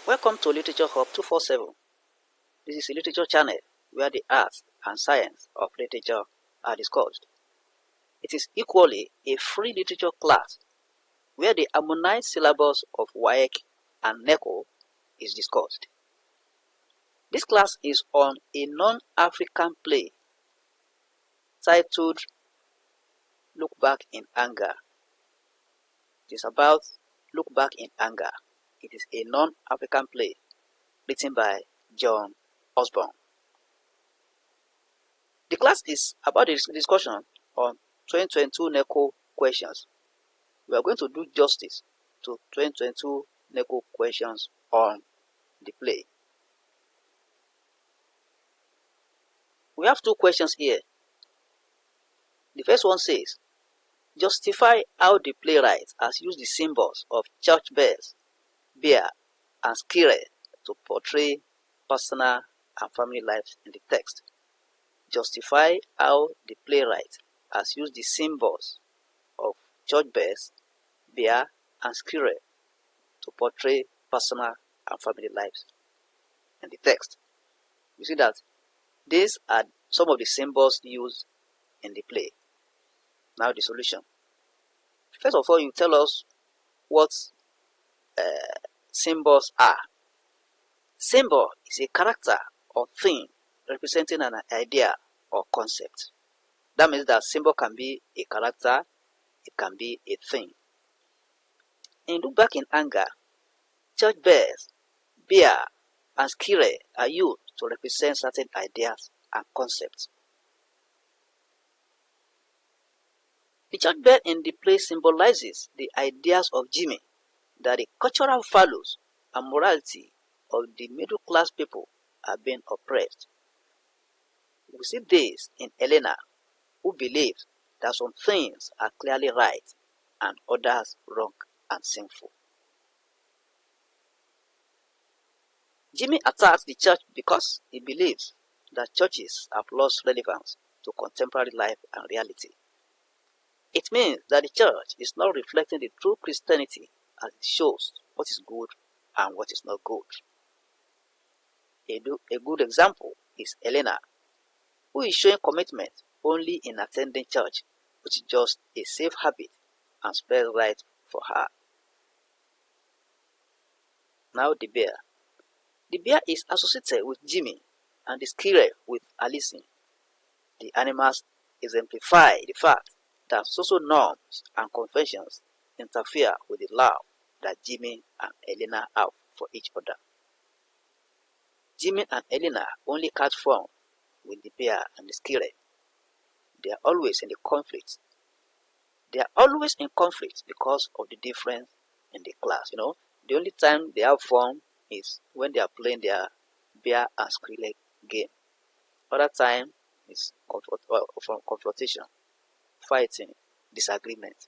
Welcome to Literature Hub 247. This is a literature channel where the arts and science of literature are discussed. It is equally a free literature class where the harmonized syllabus of WAEC and NECO is discussed. This class is on a non-African play titled Look Back in Anger. It is about Look Back in Anger. It is a non-African play written by John Osborne. The class is about a discussion on 2022 NECO questions. We are going to do justice to 2022 NECO questions on the play. We have two questions here. The first one says, justify how the playwright has used the symbols of church bells, beer, and skire to portray personal and family lives in the text. Justify how the playwright has used the symbols of church bells, beer, and skire to portray personal and family lives in the text. You see that these are some of the symbols used in the play. Now the solution. First of all, you tell us what symbols are. Symbol is a character or thing representing an idea or concept. That means that symbol can be a character, it can be a thing. In Look Back in Anger, church bells, beer, and skire are used to represent certain ideas and concepts. The church bell in the play symbolizes the ideas of Jimmy that the cultural values and morality of the middle class people are being oppressed. We see this in Elena, who believes that some things are clearly right and others wrong and sinful. Jimmy attacks the church because he believes that churches have lost relevance to contemporary life and reality. It means that the church is not reflecting the true Christianity as it shows what is good and what is not good. A good example is Elena, who is showing commitment only in attending church, which is just a safe habit and spells right for her. Now the bear. The bear is associated with Jimmy and the skire with Alison. The animals exemplify the fact that social norms and conventions interfere with the love that Jimmy and Elena have for each other. Jimmy and Elena only catch fun with the bear and the skire. They are always in the conflict. They are always in conflict because of the difference in the class. The only time they have fun is when they are playing their bear and skire game. Other time is confrontation, fighting, disagreement.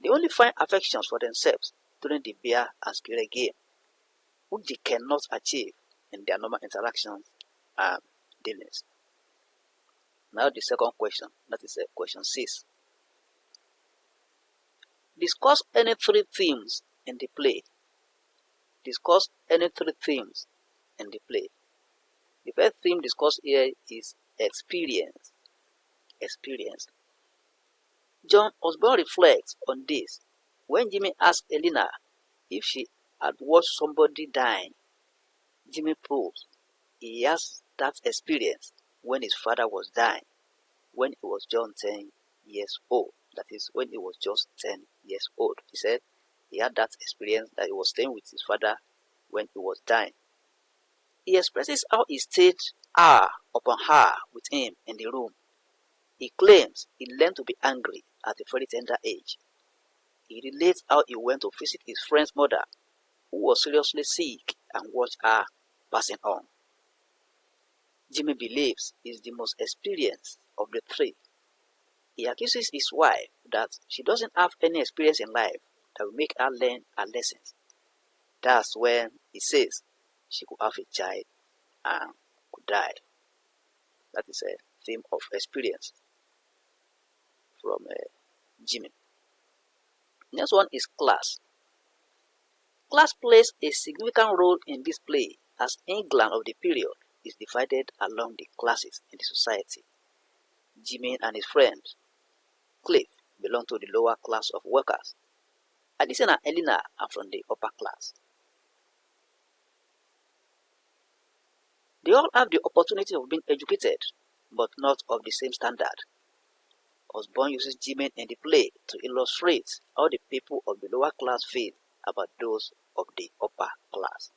They only find affections for themselves during the bear and skire game, which they cannot achieve in their normal interactions and dealings. Now the second question, that is question 6. Discuss any three themes in the play. Discuss any three themes in the play. The first theme discussed here is experience. Experience. John Osborne reflects on this when Jimmy asked Elena if she had watched somebody dying. Jimmy proves he has that experience when his father was dying, when he was just 10 years old. That is, when he was just 10 years old. He said he had that experience that he was staying with his father when he was dying. He expresses how he stayed hour upon hour with him in the room. He claims he learned to be angry at a very tender age. He relates how he went to visit his friend's mother, who was seriously sick, and watched her passing on. Jimmy believes he is the most experienced of the three. He accuses his wife that she doesn't have any experience in life that will make her learn her lessons. That's when he says she could have a child and could die. That is a theme of experience from Jimmy. Next one is class. Class plays a significant role in this play as England of the period is divided along the classes in the society. Jimmy and his friend Cliff belong to the lower class of workers. Addison and Eleanor are from the upper class. They all have the opportunity of being educated, but not of the same standard. Osborne uses Jimmy in the play to illustrate how the people of the lower class feel about those of the upper class.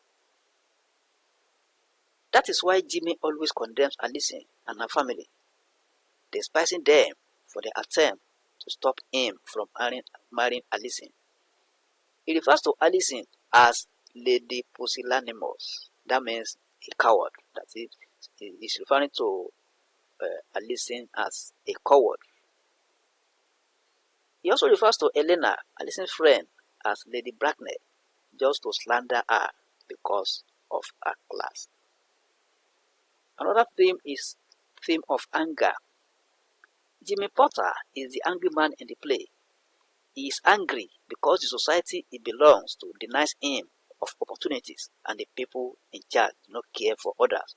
That is why Jimmy always condemns Alison and her family, despising them for their attempt to stop him from marrying Alison. He refers to Alison as Lady Pusillanimous. That means a coward. That is, he is referring to Alison as a coward. He also refers to Helena, Alison's friend, as Lady Bracknell, just to slander her because of her class. Another theme is theme of anger. Jimmy Potter is the angry man in the play. He is angry because the society he belongs to denies him of opportunities and the people in charge do not care for others.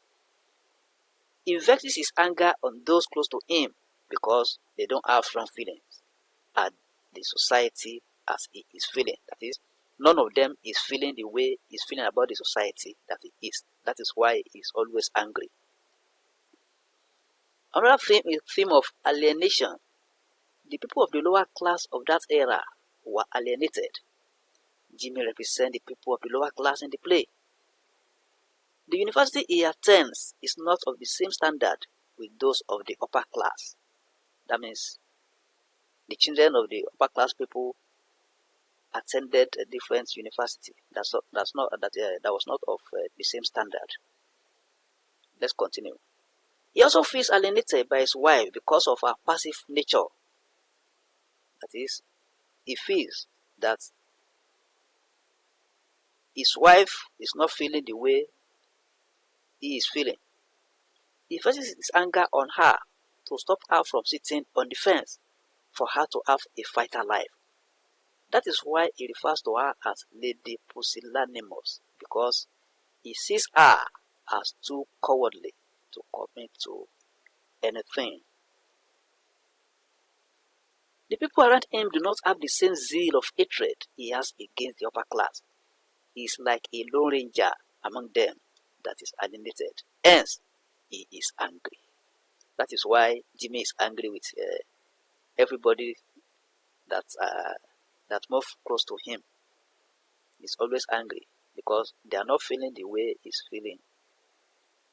He vexes his anger on those close to him because they don't have strong feelings at the society as he is feeling. That is, none of them is feeling the way he's feeling about the society that he is. That is why he is always angry. Another theme is theme of alienation. The people of the lower class of that era were alienated. Jimmy represents the people of the lower class in the play. The university he attends is not of the same standard with those of the upper class. That means the children of the upper class people attended a different university. That was not of the same standard. Let's continue. He also feels alienated by his wife because of her passive nature. That is, he feels that his wife is not feeling the way he is feeling. He expresses his anger on her to stop her from sitting on the fence for her to have a fighter life. That is why he refers to her as Lady Pusillanimous, because he sees her as too cowardly to commit to anything. The people around him do not have the same zeal of hatred he has against the upper class. He is like a lone ranger among them that is alienated. Hence, he is angry. That is why Jimmy is angry with everybody that moves close to him. He's always angry because they are not feeling the way he's feeling.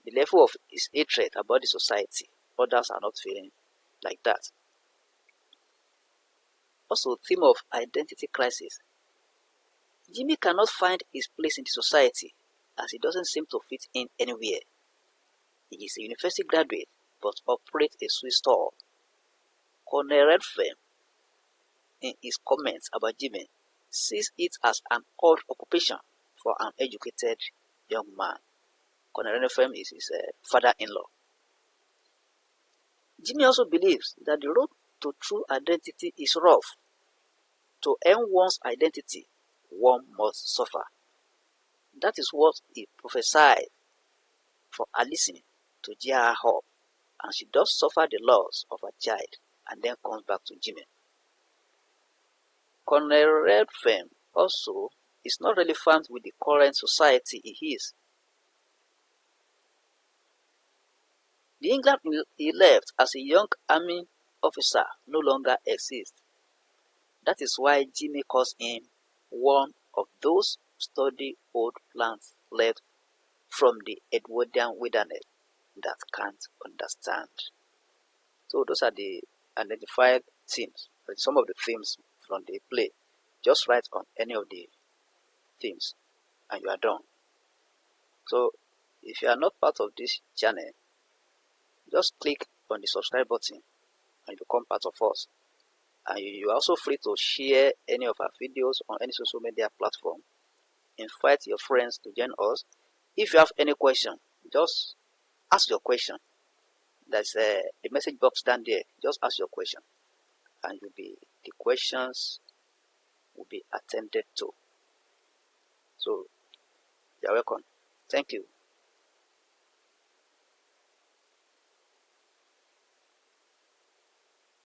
The level of his hatred about the society, others are not feeling like that. Also, theme of identity crisis. Jimmy cannot find his place in the society as he doesn't seem to fit in anywhere. He is a university graduate but operates a sweet store. Colonel Redfern, in his comments about Jimmy, sees it as an odd occupation for an educated young man. Colonel Redfern is his father-in-law. Jimmy also believes that the road to true identity is rough. To earn one's identity, one must suffer. That is what he prophesied for Alison to cheer her up, and she does suffer the loss of her child and then comes back to Jimmy. Colonel Redfern also is not relevant with the current society he is. The England he left as a young army officer no longer exists. That is why Jimmy calls him one of those sturdy old plants left from the Edwardian wilderness that can't understand. So those are the identified themes, some of the themes from the play. Just write on any of the themes and you are done. So if you are not part of this channel, just click on the subscribe button and become part of us. And you are also free to share any of our videos on any social media platform. Invite your friends to join us. If you have any question, just ask your question. There's the message box down there. Just ask your question, and the questions will be attended to. So you're welcome. Thank you.